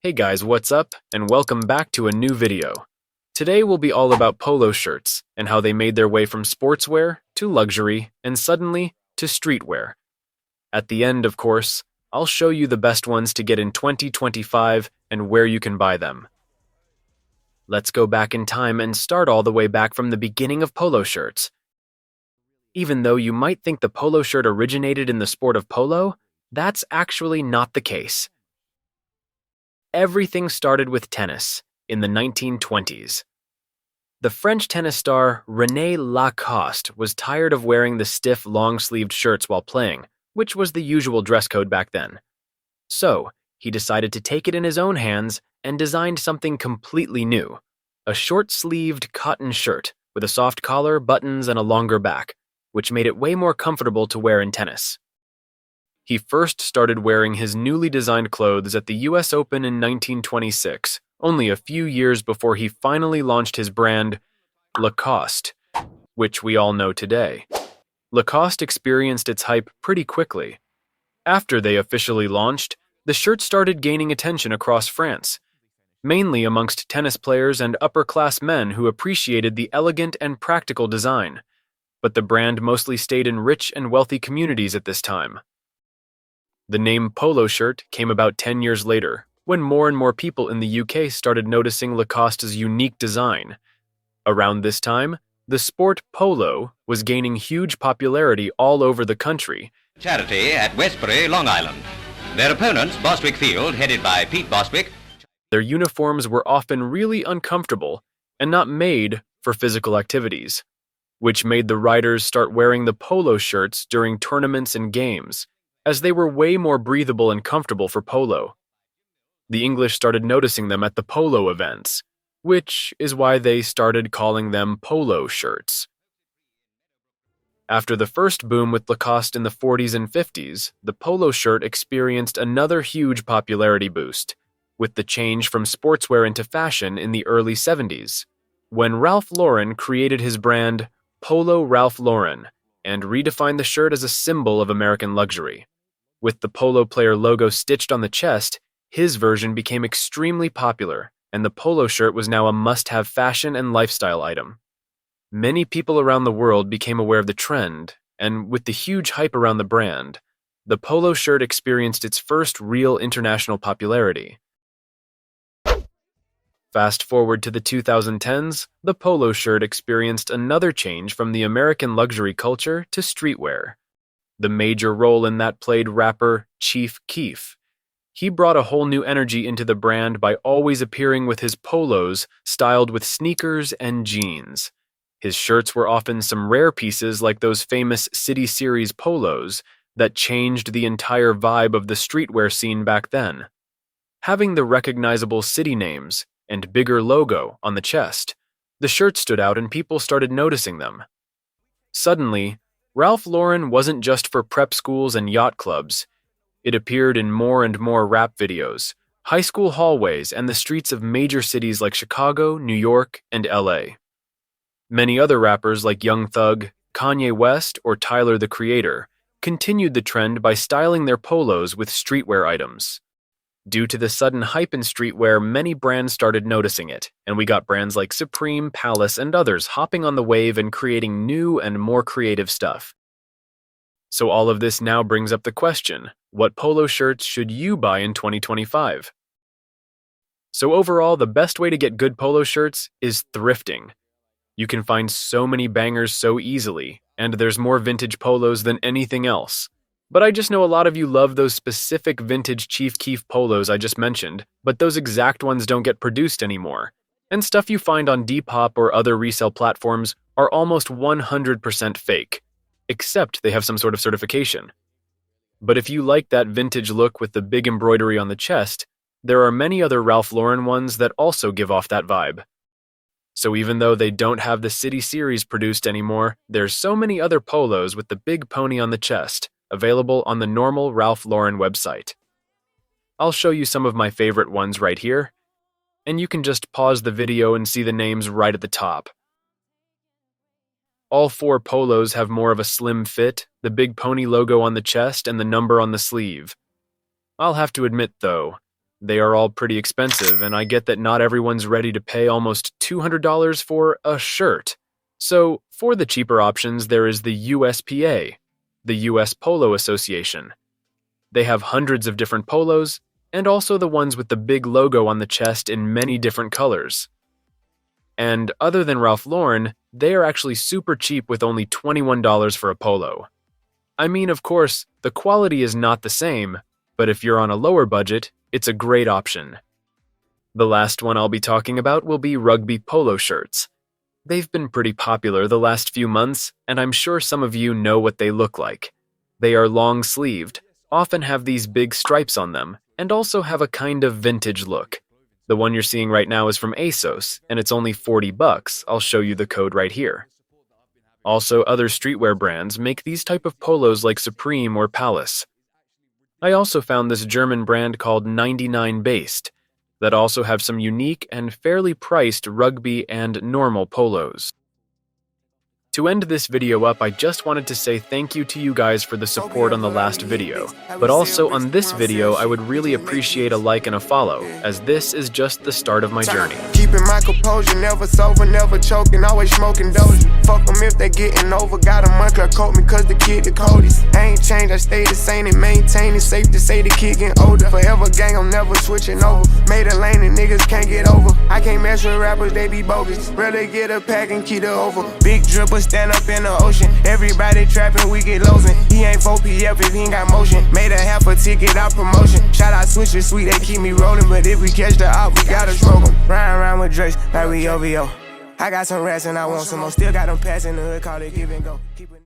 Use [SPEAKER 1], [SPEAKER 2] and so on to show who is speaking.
[SPEAKER 1] Hey guys, what's up? And welcome back to a new video. Today will be all about polo shirts and how they made their way from sportswear to luxury and suddenly to streetwear. At the end, of course, I'll show you the best ones to get in 2025 and where you can buy them. Let's go back in time and start all the way back from the beginning of polo shirts. Even though you might think the polo shirt originated in the sport of polo, that's actually not the case. Everything started with tennis in the 1920s. The French tennis star René Lacoste was tired of wearing the stiff, long-sleeved shirts while playing, which was the usual dress code back then. So, he decided to take it in his own hands and designed something completely new, a short-sleeved cotton shirt with a soft collar, buttons, and a longer back, which made it way more comfortable to wear in tennis. He first started wearing his newly designed clothes at the US Open in 1926, only a few years before he finally launched his brand, Lacoste, which we all know today. Lacoste experienced its hype pretty quickly. After they officially launched, the shirt started gaining attention across France, mainly amongst tennis players and upper-class men who appreciated the elegant and practical design. But the brand mostly stayed in rich and wealthy communities at this time. The name polo shirt came about 10 years later, when more and more people in the UK started noticing Lacoste's unique design. Around this time, the sport polo was gaining huge popularity all over the country.
[SPEAKER 2] Charity at Westbury, Long Island. Their opponents, Bostwick Field, headed by Pete Bostwick.
[SPEAKER 1] Their uniforms were often really uncomfortable and not made for physical activities, which made the riders start wearing the polo shirts during tournaments and games, as they were way more breathable and comfortable for polo. The English started noticing them at the polo events, which is why they started calling them polo shirts. After the first boom with Lacoste in the 40s and 50s, the polo shirt experienced another huge popularity boost, with the change from sportswear into fashion in the early 70s, when Ralph Lauren created his brand Polo Ralph Lauren and redefined the shirt as a symbol of American luxury. With the polo player logo stitched on the chest, his version became extremely popular, and the polo shirt was now a must-have fashion and lifestyle item. Many people around the world became aware of the trend, and with the huge hype around the brand, the polo shirt experienced its first real international popularity. Fast forward to the 2010s, the polo shirt experienced another change from the American luxury culture to streetwear. The major role in that played rapper Chief Keef. He brought a whole new energy into the brand by always appearing with his polos styled with sneakers and jeans. His shirts were often some rare pieces like those famous City Series polos that changed the entire vibe of the streetwear scene back then. Having the recognizable city names and bigger logo on the chest, the shirt stood out and people started noticing them. Suddenly, Ralph Lauren wasn't just for prep schools and yacht clubs. It appeared in more and more rap videos, high school hallways, and the streets of major cities like Chicago, New York, and LA. Many other rappers like Young Thug, Kanye West, or Tyler the Creator continued the trend by styling their polos with streetwear items. Due to the sudden hype in streetwear, many brands started noticing it, and we got brands like Supreme, Palace, and others hopping on the wave and creating new and more creative stuff. So all of this now brings up the question, what polo shirts should you buy in 2025? So overall, the best way to get good polo shirts is thrifting. You can find so many bangers so easily, and there's more vintage polos than anything else. But I just know a lot of you love those specific vintage Chief Keef polos I just mentioned, but those exact ones don't get produced anymore. And stuff you find on Depop or other resale platforms are almost 100% fake, except they have some sort of certification. But if you like that vintage look with the big embroidery on the chest, there are many other Ralph Lauren ones that also give off that vibe. So even though they don't have the City Series produced anymore, there's so many other polos with the big pony on the chest, available on the normal Ralph Lauren website. I'll show you some of my favorite ones right here, and you can just pause the video and see the names right at the top. All four polos have more of a slim fit, the big pony logo on the chest and the number on the sleeve. I'll have to admit though, They are all pretty expensive, and I get that not everyone's ready to pay almost $200 for a shirt. So, for the cheaper options, there is the USPA, the US Polo Association. They have hundreds of different polos, and also the ones with the big logo on the chest in many different colors. And other than Ralph Lauren, they are actually super cheap with only $21 for a polo. I mean, of course, the quality is not the same, but if you're on a lower budget, it's a great option. The last one I'll be talking about will be rugby polo shirts. They've been pretty popular the last few months, and I'm sure some of you know what they look like. They are long-sleeved, often have these big stripes on them, and also have a kind of vintage look. The one you're seeing right now is from ASOS, and it's only $40. I'll show you the code right here. Also, other streetwear brands make these type of polos like Supreme or Palace. I also found this German brand called 99 Based that also have some unique and fairly priced rugby and normal polos. To end this video up, I just wanted to say thank you to you guys for the support on the last video, but also on this video I would really appreciate a like and a follow, as this is just the start of my journey.
[SPEAKER 3] Keeping my composure, never sober, never choking, always smoking dozy. Fuck them if they getting over, got a month, coat me cause the kid the coldest. I ain't changed, I stay the same and maintain it, safe to say the kid getting older. Forever gang, I'm never switching over, made a lane and niggas can't get over. I can't mess with rappers, they be bogus, rather get a pack and keep it over. Big dripper, stand up in the ocean, everybody trapping, we get losing. He ain't 4PF if he ain't got motion, made a half a ticket out promotion. Shout out Switcher Sweet, they keep me rolling, but if we catch the op, we gotta smoke them. Riding around with Drakes like we OVO. I got some rats and I want some more, still got them passing the hood, call it give and go.